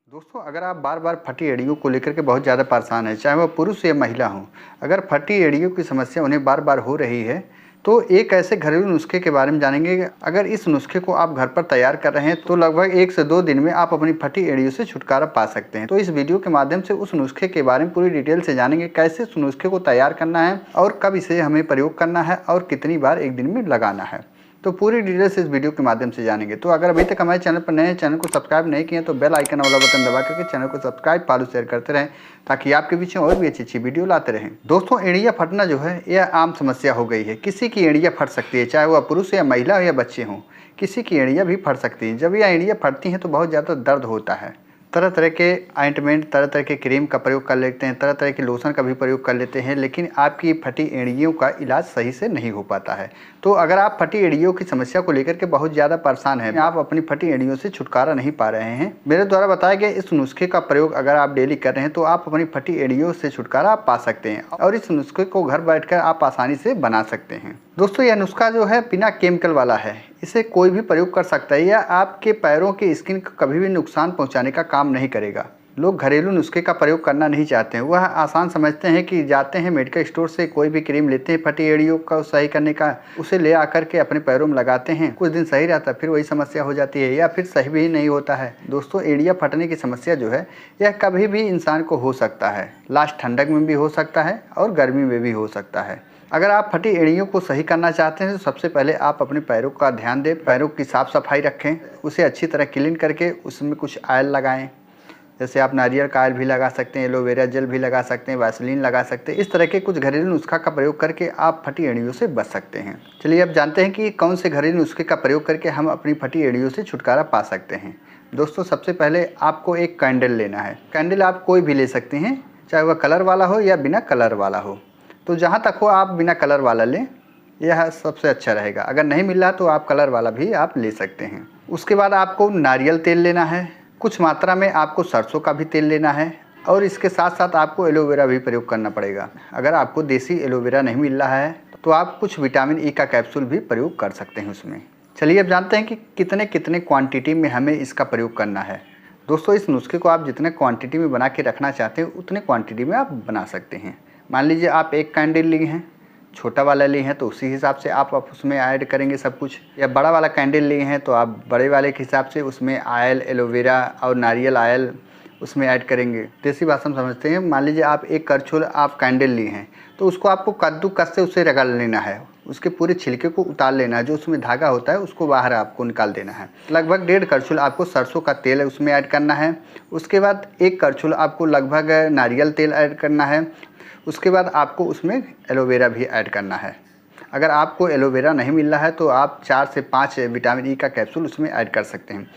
दोस्तों, अगर आप बार बार फटी एड़ियों को लेकर के बहुत ज़्यादा परेशान हैं, चाहे वह पुरुष या महिला हों, अगर फटी एड़ियों की समस्या उन्हें बार बार हो रही है, तो एक ऐसे घरेलू नुस्खे के बारे में जानेंगे। अगर इस नुस्खे को आप घर पर तैयार कर रहे हैं तो लगभग 1 से 2 दिन में आप अपनी फटी एड़ियों से छुटकारा पा सकते हैं। तो इस वीडियो के माध्यम से उस नुस्खे के बारे में पूरी डिटेल से जानेंगे, कैसे उस नुस्खे को तैयार करना है और कब इसे हमें प्रयोग करना है और कितनी बार एक दिन में लगाना है। तो पूरी डिटेल्स इस वीडियो के माध्यम से जानेंगे। तो अगर अभी तक हमारे चैनल पर नए हैं, चैनल को सब्सक्राइब नहीं किए तो बेल आइकन वाला बटन दबा करके चैनल को सब्सक्राइब फॉलो शेयर करते रहें, ताकि आपके पीछे और भी अच्छी वीडियो लाते रहें। दोस्तों, एड़ियाँ फटना जो है यह आम समस्या हो गई है। किसी की एड़ियाँ फट सकती है, चाहे वह पुरुष या महिला हो या बच्चे हों, किसी की एड़ियाँ भी फट सकती हैं। जब यह एड़ियाँ फटती हैं तो बहुत ज़्यादा दर्द होता है। तरह तरह के ऑइंटमेंट, तरह तरह के क्रीम का प्रयोग कर लेते हैं, तरह तरह के लोशन का भी प्रयोग कर लेते हैं, लेकिन आपकी फटी एड़ियों का इलाज सही से नहीं हो पाता है। तो अगर आप फटी एड़ियों की समस्या को लेकर के बहुत ज़्यादा परेशान हैं, आप अपनी फटी एड़ियों से छुटकारा नहीं पा रहे हैं, मेरे द्वारा बताए गए इस नुस्खे का प्रयोग अगर आप डेली कर रहे हैं तो आप अपनी फटी एड़ियों से छुटकारा पा सकते हैं और इस नुस्खे को घर बैठकर आप आसानी से बना सकते हैं। दोस्तों, यह नुस्खा जो है बिना केमिकल वाला है, इसे कोई भी प्रयोग कर सकता है। यह आपके पैरों की स्किन को कभी भी नुकसान पहुंचाने का काम नहीं करेगा। लोग घरेलू नुस्खे का प्रयोग करना नहीं चाहते हैं, वह आसान समझते हैं कि जाते हैं मेडिकल स्टोर से कोई भी क्रीम लेते हैं फटी एड़ियों का सही करने का, उसे ले आकर के अपने पैरों में लगाते हैं, कुछ दिन सही रहता है, फिर वही समस्या हो जाती है या फिर सही भी नहीं होता है। दोस्तों, एड़ियाँ फटने की समस्या जो है यह कभी भी इंसान को हो सकता है। लास्ट ठंडक में भी हो सकता है और गर्मी में भी हो सकता है। अगर आप फटी एड़ियों को सही करना चाहते हैं तो सबसे पहले आप अपने पैरों का ध्यान दें, पैरों की साफ़ सफाई रखें, उसे अच्छी तरह क्लीन करके उसमें कुछ ऑयल लगाएं। जैसे आप नारियल का ऑयल भी लगा सकते हैं, एलोवेरा जेल भी लगा सकते हैं, वैसलीन लगा सकते हैं। इस तरह के कुछ घरेलू नुस्खा का प्रयोग करके आप फटी एड़ियों से बच सकते हैं। चलिए अब जानते हैं कि कौन से घरेलू नुस्खे का प्रयोग करके हम अपनी फटी एड़ियों से छुटकारा पा सकते हैं। दोस्तों, सबसे पहले आपको एक कैंडल लेना है। कैंडल आप कोई भी ले सकते हैं, चाहे वह कलर वाला हो या बिना कलर वाला हो। तो जहाँ तक हो आप बिना कलर वाला लें, यह सबसे अच्छा रहेगा। अगर नहीं मिल रहा तो आप कलर वाला भी आप ले सकते हैं। उसके बाद आपको नारियल तेल लेना है, कुछ मात्रा में आपको सरसों का भी तेल लेना है और इसके साथ साथ आपको एलोवेरा भी प्रयोग करना पड़ेगा। अगर आपको देसी एलोवेरा नहीं मिल रहा है तो आप कुछ विटामिन ई का कैप्सूल भी प्रयोग कर सकते हैं उसमें। चलिए अब जानते हैं कि कितने कितने क्वांटिटी में हमें इसका प्रयोग करना है। दोस्तों, इस नुस्खे को आप जितने क्वांटिटी में बना के रखना चाहते हैं उतने क्वांटिटी में आप बना सकते हैं। मान लीजिए आप एक कैंडल लिए हैं, छोटा वाला लिए हैं तो उसी हिसाब से आप उसमें ऐड करेंगे सब कुछ, या बड़ा वाला कैंडल लिए हैं तो आप बड़े वाले के हिसाब से उसमें ऑयल, एलोवेरा और नारियल ऑयल उसमें ऐड करेंगे। देसी भाषा में समझते हैं। मान लीजिए आप एक करछुल आप कैंडल लिए हैं तो उसको आपको कद्दूकस से उसे रगड़ लेना है, उसके पूरे छिलके को उतार लेना है, जो उसमें धागा होता है उसको बाहर आपको निकाल देना है। लगभग 1.5 करछुल आपको सरसों का तेल उसमें ऐड करना है। उसके बाद 1 करछुल आपको लगभग नारियल तेल ऐड करना है। उसके बाद आपको उसमें एलोवेरा भी ऐड करना है। अगर आपको एलोवेरा नहीं मिल रहा है तो आप 4 से 5 विटामिन ई का कैप्सूल उसमें ऐड कर सकते हैं।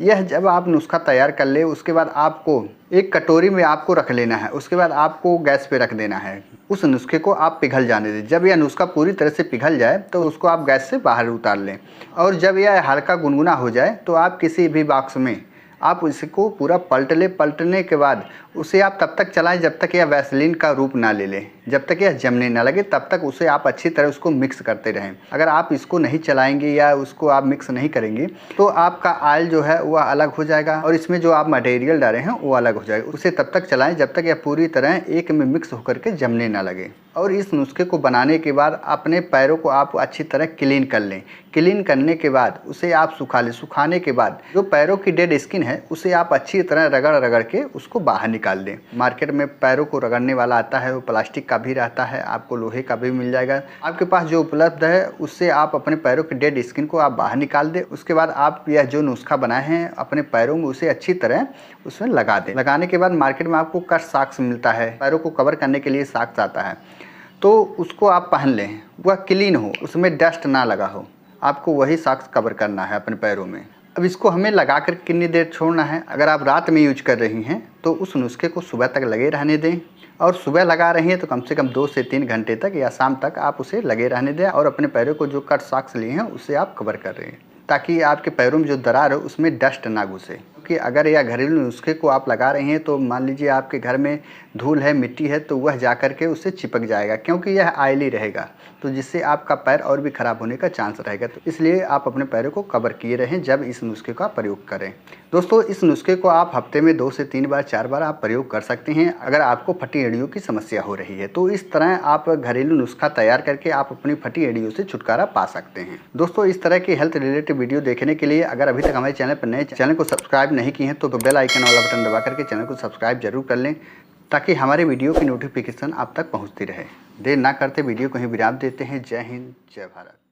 यह जब आप नुस्खा तैयार कर ले उसके बाद आपको एक कटोरी में आपको रख लेना है। उसके बाद आपको गैस पे रख देना है। उस नुस्खे को आप पिघल जाने दें। जब यह नुस्खा पूरी तरह से पिघल जाए तो उसको आप गैस से बाहर उतार लें और जब यह हल्का गुनगुना हो जाए तो आप किसी भी बॉक्स में आप इसको पूरा पलट लें। पलटने के बाद उसे आप तब तक चलाएं जब तक यह वैसलीन का रूप ना ले ले, जब तक यह जमने ना लगे तब तक उसे आप अच्छी तरह उसको मिक्स करते रहें। अगर आप इसको नहीं चलाएंगे या उसको आप मिक्स नहीं करेंगे तो आपका ऑयल जो है वह अलग हो जाएगा और इसमें जो आप मटेरियल डाले हैं वो अलग हो जाएगा। उसे तब तक चलाएं जब तक यह पूरी तरह एक में मिक्स होकर के जमने ना लगे। और इस नुस्खे को बनाने के बाद अपने पैरों को आप अच्छी तरह क्लीन कर लें। क्लीन करने के बाद उसे आप सुखा लें। सुखाने के बाद जो पैरों की डेड स्किन है उसे आप अच्छी तरह रगड़ रगड़ के उसको बाहर निकाल दें। मार्केट में पैरों को रगड़ने वाला आता है, वो प्लास्टिक का भी रहता है, आपको लोहे का भी मिल जाएगा। आपके पास जो उपलब्ध है उससे आप अपने पैरों की डेड स्किन को आप बाहर निकाल दें। उसके बाद आप यह जो नुस्खा बनाए हैं अपने पैरों में उसे अच्छी तरह उसमें लगा दें। लगाने के बाद मार्केट में आपको कट सॉक्स मिलता है, पैरों को कवर करने के लिए सॉक्स आता है, तो उसको आप पहन लें। वह क्लीन हो, उसमें डस्ट ना लगा हो, आपको वही सॉक्स कवर करना है अपने पैरों में। अब इसको हमें लगा कर कितनी देर छोड़ना है। अगर आप रात में यूज कर रही हैं तो उस नुस्खे को सुबह तक लगे रहने दें और सुबह लगा रही हैं तो कम से कम 2 से 3 घंटे तक या शाम तक आप उसे लगे रहने दें और अपने पैरों को जो कट सॉक्स लिए हैं उससे आप कवर कर रहे हैं, ताकि आपके पैरों में जो दरार है उसमें डस्ट ना घुसे। क्योंकि अगर यह घरेलू नुस्खे को आप लगा रहे हैं तो मान लीजिए आपके घर में धूल है, मिट्टी है, तो वह जा कर के उससे चिपक जाएगा क्योंकि यह ऑयली रहेगा, तो जिससे आपका पैर और भी ख़राब होने का चांस रहेगा। तो इसलिए आप अपने पैरों को कवर किए रहें जब इस नुस्खे का प्रयोग करें। दोस्तों, इस नुस्खे को आप हफ्ते में 2 से 3 बार 4 बार आप प्रयोग कर सकते हैं अगर आपको फटी एड़ियों की समस्या हो रही है। तो इस तरह आप घरेलू नुस्खा तैयार करके आप अपनी फटी एड़ियों से छुटकारा पा सकते हैं। दोस्तों, इस तरह की हेल्थ रिलेटेड वीडियो देखने के लिए अगर अभी तक हमारे चैनल पर नए चैनल को सब्सक्राइब नहीं किए हैं तो बेल आइकन वाला बटन दबा करके चैनल को सब्सक्राइब जरूर कर लें ताकि हमारे वीडियो की नोटिफिकेशन आप तक पहुंचती रहे। देर ना करते वीडियो को ही विराम देते हैं। जय हिंद, जय भारत।